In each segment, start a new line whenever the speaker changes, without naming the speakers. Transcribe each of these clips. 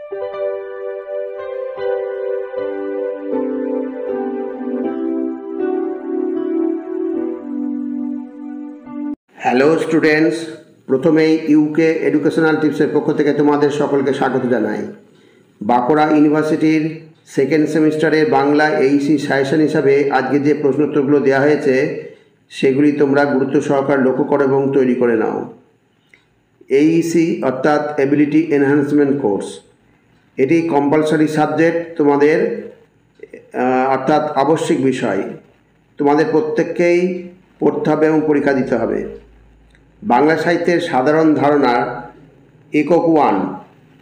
Hello students, প্রথমেই UK educational টিপসের পক্ষ থেকে তোমাদের সকলকে স্বাগত জানাই। বাঁকুড়া ইউনিভার্সিটির সেকেন্ড সেমিস্টারে বাংলা এইসি সাজেশন হিসাবে আজকে যে প্রশ্নোত্তরগুলো দেওয়া হয়েছে সেগুলি তোমরা গুরুত্ব সহকারে লক্ষ্য করো এবং তৈরি করে নাও। এইসি অর্থাৎ এবিলিটি এনহ্যান্সমেন্ট কোর্স, এটি কম্পালসারি সাবজেক্ট তোমাদের, অর্থাৎ আবশ্যিক বিষয়। তোমাদের প্রত্যেককেই পড়তে হবে এবং পরীক্ষা দিতে হবে। বাংলা সাহিত্যের সাধারণ ধারণার একক 1,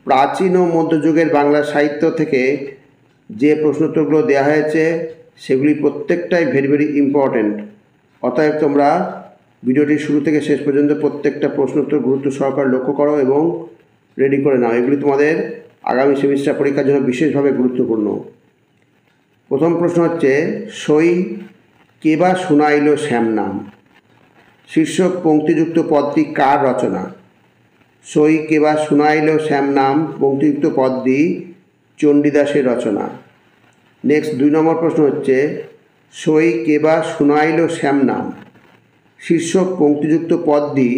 প্রাচীন ও মধ্যযুগের বাংলা সাহিত্য থেকে যে প্রশ্নোত্তরগুলো দেওয়া হয়েছে সেগুলি প্রত্যেকটাই ভেরি ইম্পর্ট্যান্ট। অতএব তোমরা ভিডিওটির শুরু থেকে শেষ পর্যন্ত প্রত্যেকটা প্রশ্নোত্তর গুরুত্ব সহকারে লক্ষ্য করো এবং রেডি করে নাও। এগুলি তোমাদের আগামী সেমিস্টার পরীক্ষার জন্য বিশেষভাবে গুরুত্বপূর্ণ। প্রথম প্রশ্ন হচ্ছে, সই কে বা শুনাইল শ্যাম নাম। শীর্ষক পংক্তিযুক্ত পদটি কার রচনা? সই কে বা শুনাইল শ্যাম নাম পংক্তিযুক্ত পদটি চণ্ডীদাসের রচনা। নেক্সট 2 নম্বর প্রশ্ন হচ্ছে, সই কে বা শুনাইল শ্যাম নাম শীর্ষক পংক্তিযুক্ত পদটি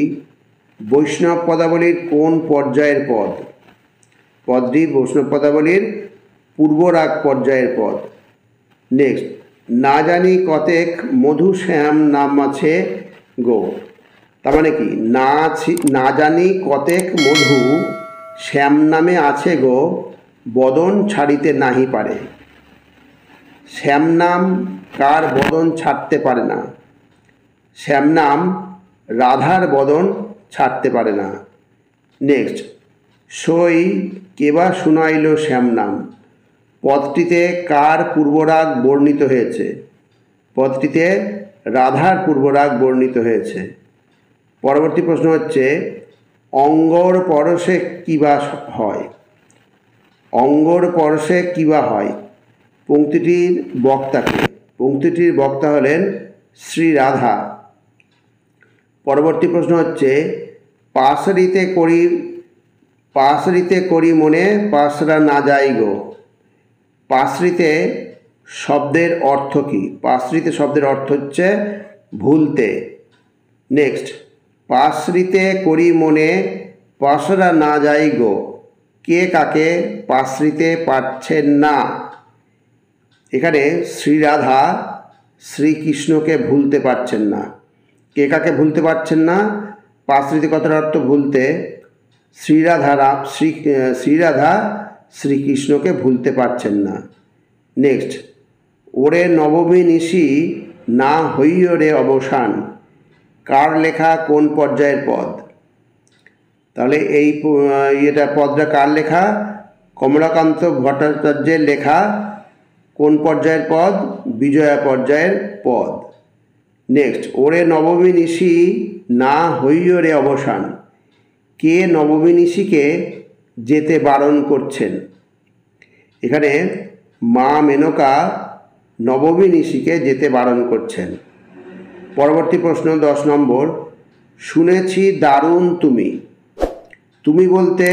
বৈষ্ণব পদাবলীর কোন পর্যায়ের পদ? পদটি বৈষ্ণব পদাবলীর পূর্বরাগ পর্যায়ের পদ। নেক্সট, না জানি কতেক মধু শ্যাম নাম আছে গো। তার মানে কি, না জানি কতেক মধু শ্যাম নামে আছে গো, বদন ছাড়িতে নাহি পারে। শ্যাম নাম কার বদন ছাড়তে পারে না? শ্যাম নাম রাধার বদন ছাড়তে পারে না। নেক্সট, সই কে বা শুনাইল শ্যাম নাম পদটিতে কার পূর্বরাগ বর্ণিত হয়েছে? পদটিতে রাধার পূর্বরাগ বর্ণিত হয়েছে। পরবর্তী প্রশ্ন হচ্ছে, অঙ্গর পরশে কিবা হয়। অঙ্গর পরশে কিবা হয় পংক্তিটির বক্তাকে? পংক্তিটির বক্তা হলেন শ্রী রাধা। পরবর্তী প্রশ্ন হচ্ছে, পাশরিতে করি মনে পাশরা না যাই গো। পাশরিতে শব্দের অর্থ কী? পাশরিতে শব্দের অর্থ হচ্ছে ভুলতে। নেক্সট, পাশরিতে করি মনে পাশরা না যাই গো, কে কাকে পাশরিতে পারছেন না? এখানে শ্রীরাধা শ্রীকৃষ্ণকে ভুলতে পারছেন না। কে কাকে ভুলতে পারছেন না? পাশরিতে কথার অর্থ ভুলতে। শ্রীরাধা শ্রীকৃষ্ণকে ভুলতে পারছেন না। নেক্সট, ওরে নবমী নিশি না হইয় রে অবসান কার লেখা কোন পর্যায়ের পদ? তাহলে এই পদটা কার লেখা? কমলাকান্ত ভট্টাচার্যের লেখা। কোন পর্যায়ের পদ? বিজয়া পর্যায়ের পদ। নেক্সট, ওরে নবমী নিশি না হইয় রে অবসান, কে নবমী নিশিকে যেতে বারণ করছেন? এখানে মা মেনকা নবমী নিশিকে যেতে বারণ করছেন। পরবর্তী প্রশ্ন 10 নম্বর, শুনেছি দারুণ তুমি। তুমি বলতে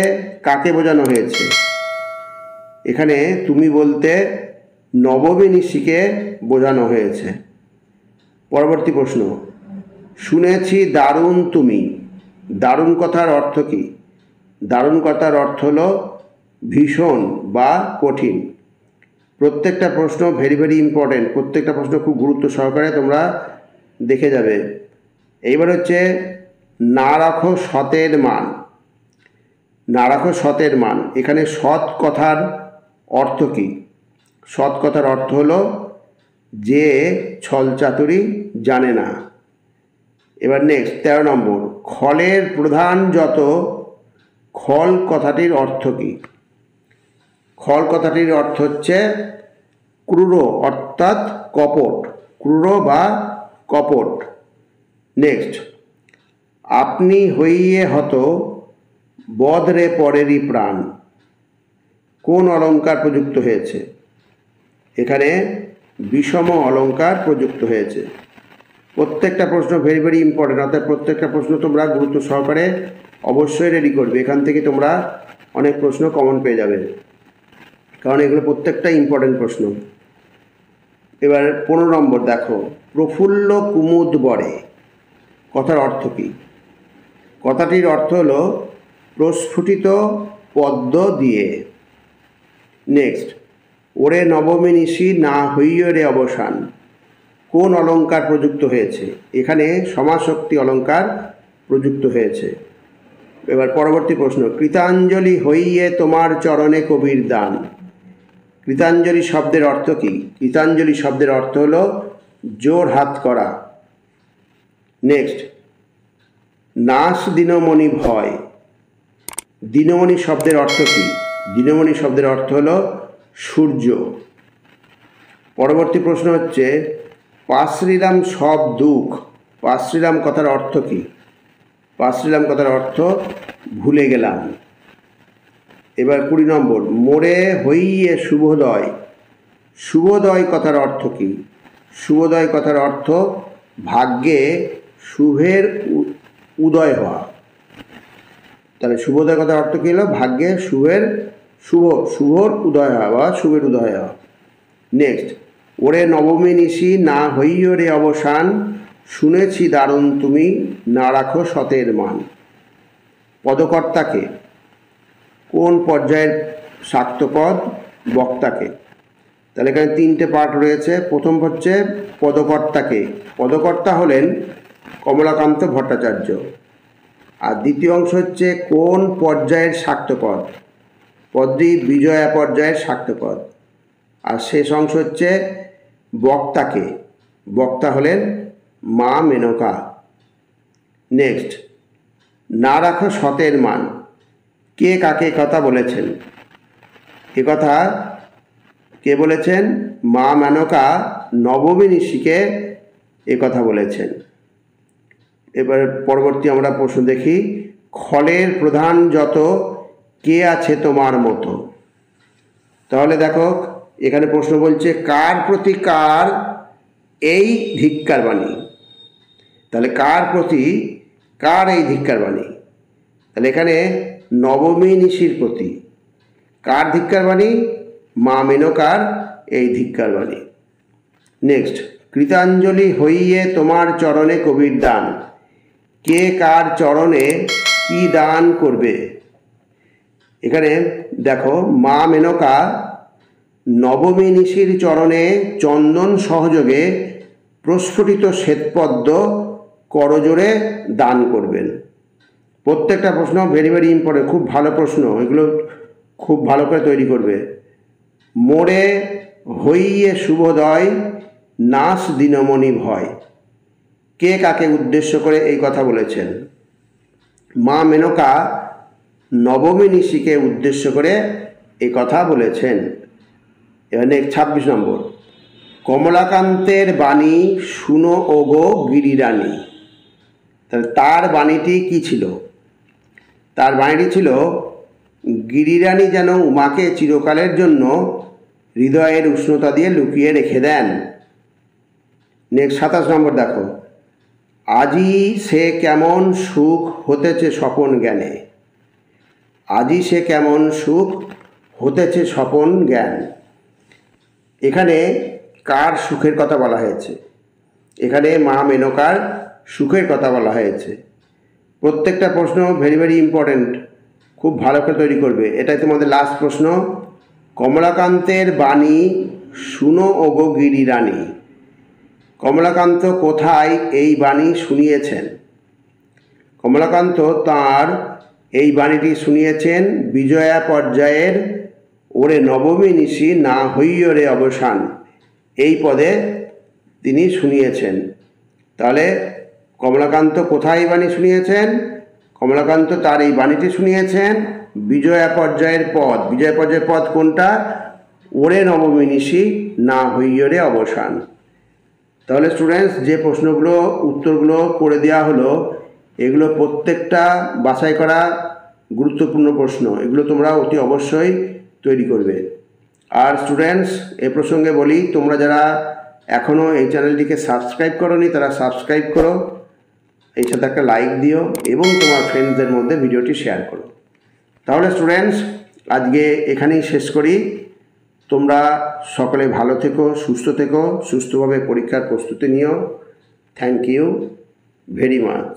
কাকে বোঝানো হয়েছে? এখানে তুমি বলতে নবমী নিশিকে বোঝানো হয়েছে। পরবর্তী প্রশ্ন, শুনেছি দারুণ তুমি, দারুণ কথার অর্থ কী? দারুণ কথার অর্থ হলো ভীষণ বা কঠিন। প্রত্যেকটা প্রশ্ন ভেরি ইম্পর্টেন্ট। প্রত্যেকটা প্রশ্ন খুব গুরুত্ব সহকারে তোমরা দেখে যাবে। এইবার হচ্ছে, না রাখো সতের মান। না রাখো সতের মান, এখানে সৎ কথার অর্থ কী? সৎ কথার অর্থ হলো যে ছলচাতুরি জানে না। এবার নেক্সট 13 নম্বর, খলের প্রধান যত। খল কথাটির অর্থ কী? খল কথাটির অর্থ হচ্ছে ক্রূর, অর্থাৎ কপট, ক্রূর বা কপট। নেক্সট, আপনি হইয়ে হত বদরে পরেরই প্রাণ কোন অলঙ্কার প্রযুক্ত হয়েছে? এখানে বিষম অলঙ্কার প্রযুক্ত হয়েছে। প্রত্যেকটা প্রশ্ন ভেরি ইম্পর্টেন্ট, অর্থাৎ প্রত্যেকটা প্রশ্ন তোমরা গুরুত্ব সহকারে অবশ্যই রেডি করবে। এখান থেকে তোমরা অনেক প্রশ্ন কমন পেয়ে যাবে, কারণ এগুলো প্রত্যেকটা ইম্পর্টেন্ট প্রশ্ন। এবার 15 নম্বর দেখো, প্রফুল্ল কুমুদ বরে কথার অর্থ কী? কথাটির অর্থ হলো প্রস্ফুটিত পদ্ম দিয়ে। নেক্সট, ওরে নবমী নিশি না হইয় রে অবসান কোন অলঙ্কার প্রযুক্ত হয়েছে? এখানে সমাসক্তি অলঙ্কার প্রযুক্ত হয়েছে। এবার পরবর্তী প্রশ্ন, কৃতাঞ্জলি হইয়ে তোমার চরণে কবির দান। কৃতাঞ্জলি শব্দের অর্থ কী? কৃতাঞ্জলি শব্দের অর্থ হলো জোর হাত করা। নেক্সট, নাশ দিনমণি ভয়। দিনমণি শব্দের অর্থ কী? দিনমণি শব্দের অর্থ হলো সূর্য। পরবর্তী প্রশ্ন হচ্ছে, পাশ্রীরাম সব দুঃখ। পাশ্রীরাম কথার অর্থ কী? পাশ্রীরাম কথার অর্থ ভুলে গেলাম। এবার 20 নম্বর, মোরে হইয়ে শুভোদয়। শুভোদয় কথার অর্থ কী? শুভোদয় কথার অর্থ ভাগ্যে শুভের উদয় হওয়া। তাহলে শুভোদয় কথার অর্থ কী হলো? ভাগ্যে শুভর উদয় হওয়া বা শুভের উদয় হওয়া। নেক্সট, ওরে নবমী নিশি না হইয় রে অবসান শুনেছি দারুণ তুমি না রাখো সতের মান। পদকর্তাকে, কোন পর্যায়ের শাক্তপদ? বক্তাকে। তাহলে এখানে 3টে পার্ট রয়েছে। প্রথম হচ্ছে পদকর্তাকে। পদকর্তা হলেন কমলাকান্ত ভট্টাচার্য। আর দ্বিতীয় অংশ হচ্ছে কোন পর্যায়ের শাক্তপদ? পদটি বিজয়া পর্যায়ের শাক্তপদ। আর শেষ অংশ হচ্ছে বক্তাকে। বক্তা হলেন মা মেনকা। নেক্সট, না রাখো সতের মান। কে কাকে কথা বলেছেন? এ কথা কে বলেছেন? মা মেনকা নবমী ঋষিকে এ কথা বলেছেন। এবার পরবর্তী আমরা প্রশ্ন দেখি, খলের প্রধান যত কে আছে তোমার মতো। তাহলে দেখো এখানে প্রশ্ন বলছে, কার প্রতি কার এই ধিক্কার বাণী। তাহলে কার প্রতি কার এই ধিক্কার বাণী? তাহলে এখানে নবমী নিশির প্রতি। কার ধিক্কার বাণী? মা মেনকার এই ধিক্কার বাণী। নেক্সট, কৃতাঞ্জলি হইয়ে তোমার চরণে কবির দান। কে কার চরণে কি দান করবে? এখানে দেখো, মা মেনকা নবমী নিশির চরণে চন্দন সহযোগে প্রস্ফুটিত শ্বেতপদ্ম করজোড়ে দান করবেন। প্রত্যেকটা প্রশ্ন ভেরি ভেরি ইম্পর্টেন্ট, খুব ভালো প্রশ্ন, এগুলো খুব ভালো করে তৈরি করবে। মোরে হইয়ে শুভোদয় নাশ দিনমণি ভয়। কে কাকে উদ্দেশ্য করে এই কথা বলেছেন? মা মেনকা নবমী ঋষিকে উদ্দেশ্য করে এই কথা বলেছেন। এবার 26 নম্বর, কমলাকান্তের বাণী শুনো ওগো গিরিরানী। তাহলে তার বাণীটি কি ছিল? তার বাণীটি ছিল, গিরিরানী যেন উমাকে চিরকালের জন্য হৃদয়ের উষ্ণতা দিয়ে লুকিয়ে রেখে দেন। নেক্সট 27 নম্বর দেখো, আজি সে কেমন সুখ হতেছে স্বপন জ্ঞানে। আজি সে কেমন সুখ হতেছে স্বপন জ্ঞান। এখানে কার সুখের কথা বলা হয়েছে? এখানে মা মেনকার সুখের কথা বলা হয়েছে। প্রত্যেকটা প্রশ্ন ভেরি ভেরি ইম্পর্টেন্ট, খুব ভালো করে তৈরি করবে। এটাই তোমাদের লাস্ট প্রশ্ন। কমলাকান্তের বাণী শুনো ওগো গিরিরানী। কমলাকান্ত কোথায় এই বাণী শুনিয়েছেন? কমলাকান্ত তাঁর এই বাণীটি শুনিয়েছেন বিজয়া পর্যায়ের ওরে নবমী নিশি না হইয় রে অবসান এই পদে তিনি শুনিয়েছেন। তাহলে কমলাকান্ত কোথায় বাণী শুনিয়েছেন? কমলাকান্ত তার এই বাণীটি শুনিয়েছেন বিজয়া পর্যায়ের পদ। বিজয়া পর্যায়ের পদ কোনটা? ওরে নবমী নিশি না হইয় রে অবসান। তাহলে স্টুডেন্টস, যে প্রশ্নগুলো উত্তরগুলো করে দেওয়া হলো, এগুলো প্রত্যেকটা বাছাই করা গুরুত্বপূর্ণ প্রশ্ন। এগুলো তোমরা অতি অবশ্যই তৈরি করবে। আর স্টুডেন্টস, এ প্রসঙ্গে বলি, তোমরা যারা এখনও এই চ্যানেলটিকে সাবস্ক্রাইব করোনি তারা সাবস্ক্রাইব করো, এই সাথে একটা লাইক দিও এবং তোমার ফ্রেন্ডসদের মধ্যে ভিডিওটি শেয়ার করো। তাহলে স্টুডেন্টস আজকে এখানেই শেষ করি। তোমরা সকলে ভালো থেকো, সুস্থ থেকো, সুস্থভাবে পরীক্ষার প্রস্তুতি নিও। Thank you very much.